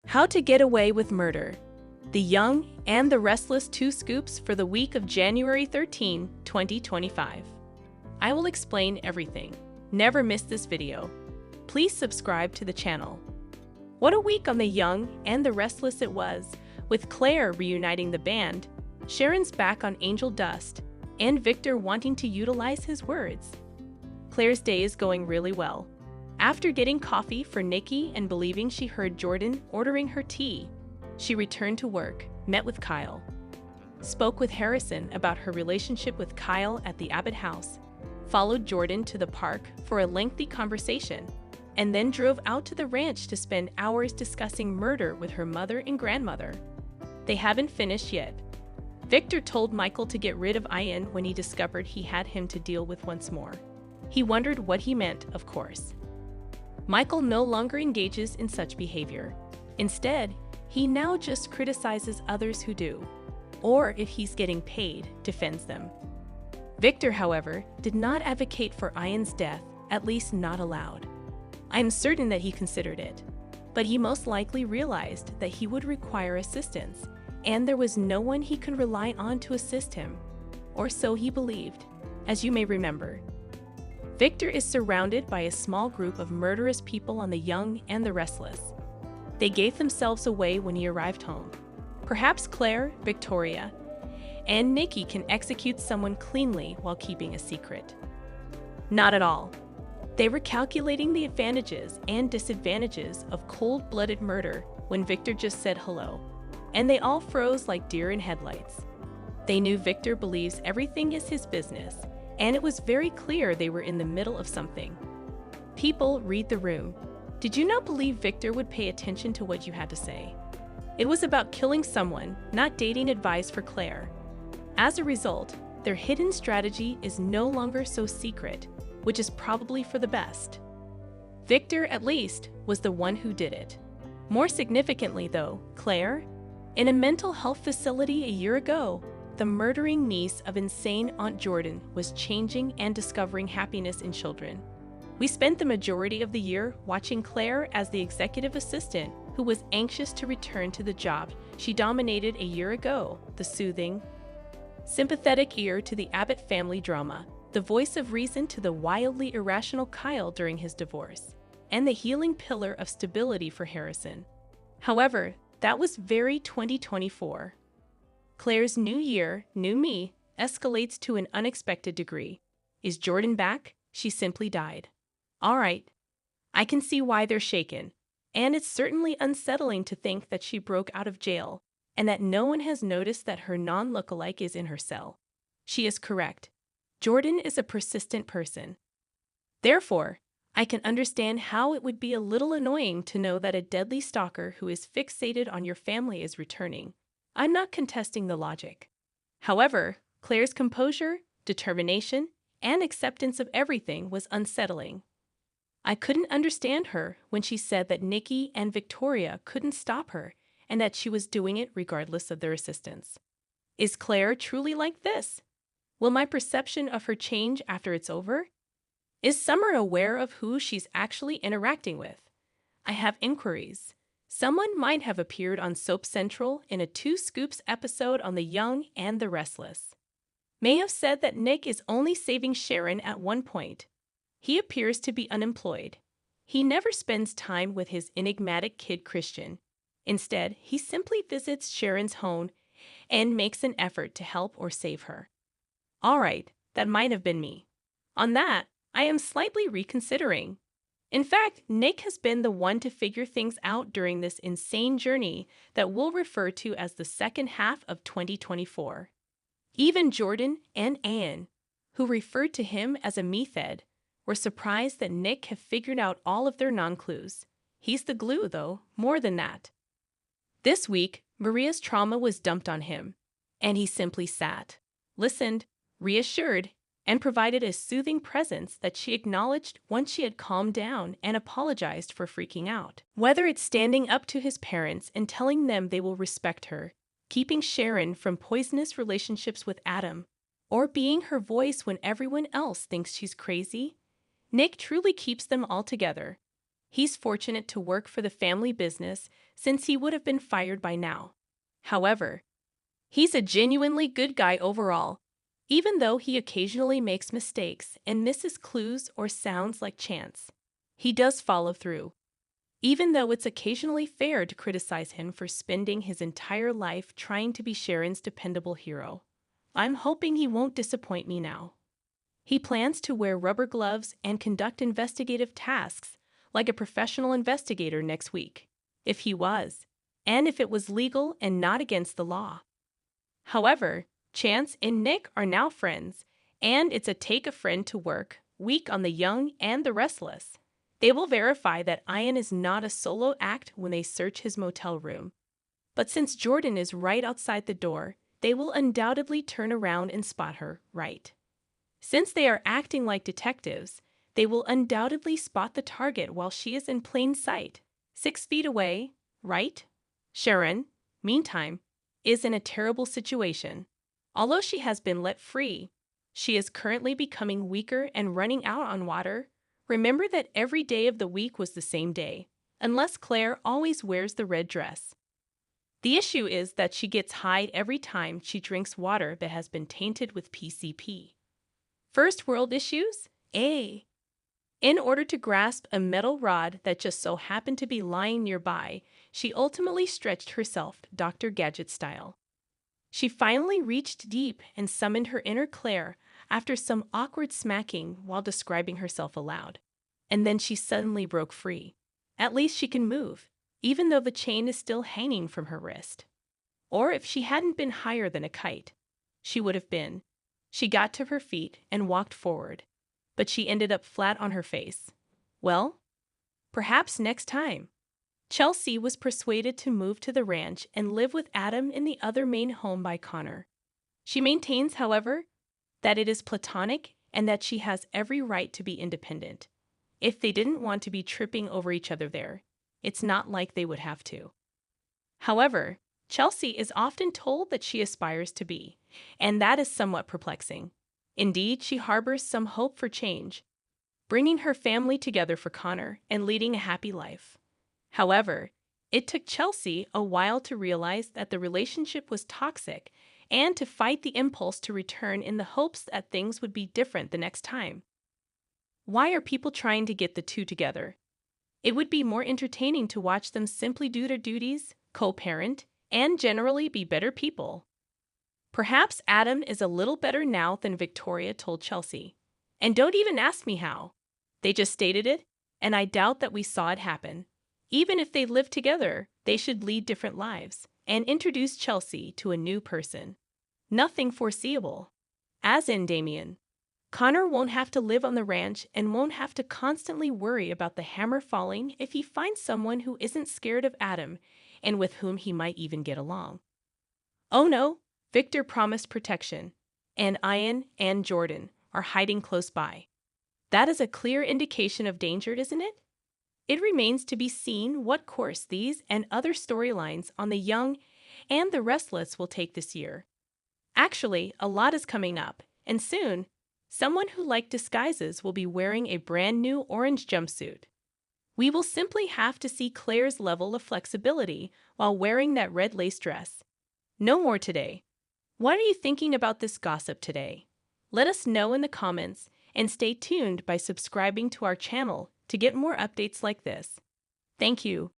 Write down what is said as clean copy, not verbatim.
How to Get Away with Murder. The Young and the Restless 2 scoops for the week of January 13, 2025. I will explain everything. Never miss this video. Please subscribe to the channel. What a week on The Young and the Restless it was, with Claire reuniting the band, Sharon's back on angel dust, and Victor wanting to utilize his words. Claire's day is going really well. After getting coffee for Nikki and believing she heard Jordan ordering her tea, she returned to work, met with Kyle, spoke with Harrison about her relationship with Kyle at the Abbott house, followed Jordan to the park for a lengthy conversation, and then drove out to the ranch to spend hours discussing murder with her mother and grandmother. They haven't finished yet. Victor told Michael to get rid of Ian when he discovered he had him to deal with once more. He wondered what he meant, of course. Michael no longer engages in such behavior. Instead, he now just criticizes others who do, or if he's getting paid, defends them. Victor, however, did not advocate for Ian's death, at least not aloud. I am certain that he considered it, but he most likely realized that he would require assistance, and there was no one he could rely on to assist him, or so he believed, as you may remember. Victor is surrounded by a small group of murderous people on The Young and the Restless. They gave themselves away when he arrived home. Perhaps Claire, Victoria, and Nikki can execute someone cleanly while keeping a secret. Not at all. They were calculating the advantages and disadvantages of cold-blooded murder when Victor just said hello, and they all froze like deer in headlights. They knew Victor believes everything is his business, and it was very clear they were in the middle of something. People read the room. Did you not believe Victor would pay attention to what you had to say? It was about killing someone, not dating advice for Claire. As a result, their hidden strategy is no longer so secret, which is probably for the best. Victor, at least, was the one who did it. More significantly, though, Claire, in a mental health facility a year ago, the murdering niece of insane Aunt Jordan was changing and discovering happiness in children. We spent the majority of the year watching Claire as the executive assistant who was anxious to return to the job she dominated a year ago, the soothing, sympathetic ear to the Abbott family drama, the voice of reason to the wildly irrational Kyle during his divorce, and the healing pillar of stability for Harrison. However, that was very 2024. Claire's new year, new me, escalates to an unexpected degree. Is Jordan back? She simply died. All right. I can see why they're shaken, and it's certainly unsettling to think that she broke out of jail and that no one has noticed that her non-lookalike is in her cell. She is correct. Jordan is a persistent person. Therefore, I can understand how it would be a little annoying to know that a deadly stalker who is fixated on your family is returning. I'm not contesting the logic. However, Claire's composure, determination, and acceptance of everything was unsettling. I couldn't understand her when she said that Nikki and Victoria couldn't stop her and that she was doing it regardless of their assistance. Is Claire truly like this? Will my perception of her change after it's over? Is Summer aware of who she's actually interacting with? I have inquiries. Someone might have appeared on Soap Central in a 2 Scoops episode on The Young and the Restless. May have said that Nick is only saving Sharon at one point. He appears to be unemployed. He never spends time with his enigmatic kid Christian. Instead, he simply visits Sharon's home and makes an effort to help or save her. All right, that might have been me. On that, I am slightly reconsidering. In fact, Nick has been the one to figure things out during this insane journey that we'll refer to as the second half of 2024. Even Jordan and Anne, who referred to him as a method, were surprised that Nick had figured out all of their non-clues. He's the glue, though, more than that. This week, Maria's trauma was dumped on him, and he simply sat, listened, reassured, and provided a soothing presence that she acknowledged once she had calmed down and apologized for freaking out. Whether it's standing up to his parents and telling them they will respect her, keeping Sharon from poisonous relationships with Adam, or being her voice when everyone else thinks she's crazy, Nick truly keeps them all together. He's fortunate to work for the family business since he would have been fired by now. However, he's a genuinely good guy overall, even though he occasionally makes mistakes and misses clues or sounds like chance. He does follow through, even though it's occasionally fair to criticize him for spending his entire life trying to be Sharon's dependable hero. I'm hoping he won't disappoint me now. He plans to wear rubber gloves and conduct investigative tasks like a professional investigator next week, if he was, and if it was legal and not against the law. However, Chance and Nick are now friends, and it's a take a friend to work week on The Young and the Restless. They will verify that Ian is not a solo act when they search his motel room. But since Jordan is right outside the door, they will undoubtedly turn around and spot her, right? Since they are acting like detectives, they will undoubtedly spot the target while she is in plain sight, 6 feet away, right? Sharon, meantime, is in a terrible situation. Although she has been let free, she is currently becoming weaker and running out on water. Remember that every day of the week was the same day, unless Claire always wears the red dress. The issue is that she gets high every time she drinks water that has been tainted with PCP. First world issues? In order to grasp a metal rod that just so happened to be lying nearby, she ultimately stretched herself Dr. Gadget style. She finally reached deep and summoned her inner Claire after some awkward smacking while describing herself aloud. And then she suddenly broke free. At least she can move, even though the chain is still hanging from her wrist. Or if she hadn't been higher than a kite, she would have been. She got to her feet and walked forward, but she ended up flat on her face. Well, perhaps next time. Chelsea was persuaded to move to the ranch and live with Adam in the other main home by Connor. She maintains, however, that it is platonic and that she has every right to be independent. If they didn't want to be tripping over each other there, it's not like they would have to. However, Chelsea is often told that she aspires to be, and that is somewhat perplexing. Indeed, she harbors some hope for change, bringing her family together for Connor and leading a happy life. However, it took Chelsea a while to realize that the relationship was toxic and to fight the impulse to return in the hopes that things would be different the next time. Why are people trying to get the two together? It would be more entertaining to watch them simply do their duties, co-parent, and generally be better people. Perhaps Adam is a little better now than Victoria told Chelsea. And don't even ask me how. They just stated it, and I doubt that we saw it happen. Even if they lived together, they should lead different lives and introduce Chelsea to a new person. Nothing foreseeable. As in Damien. Connor won't have to live on the ranch and won't have to constantly worry about the hammer falling if he finds someone who isn't scared of Adam and with whom he might even get along. Oh no, Victor promised protection, and Ian and Jordan are hiding close by. That is a clear indication of danger, isn't it? It remains to be seen what course these and other storylines on The Young and the Restless will take this year. Actually, a lot is coming up, and soon, someone who liked disguises will be wearing a brand new orange jumpsuit. We will simply have to see Claire's level of flexibility while wearing that red lace dress. No more today. What are you thinking about this gossip today? Let us know in the comments and stay tuned by subscribing to our channel to get more updates like this. Thank you.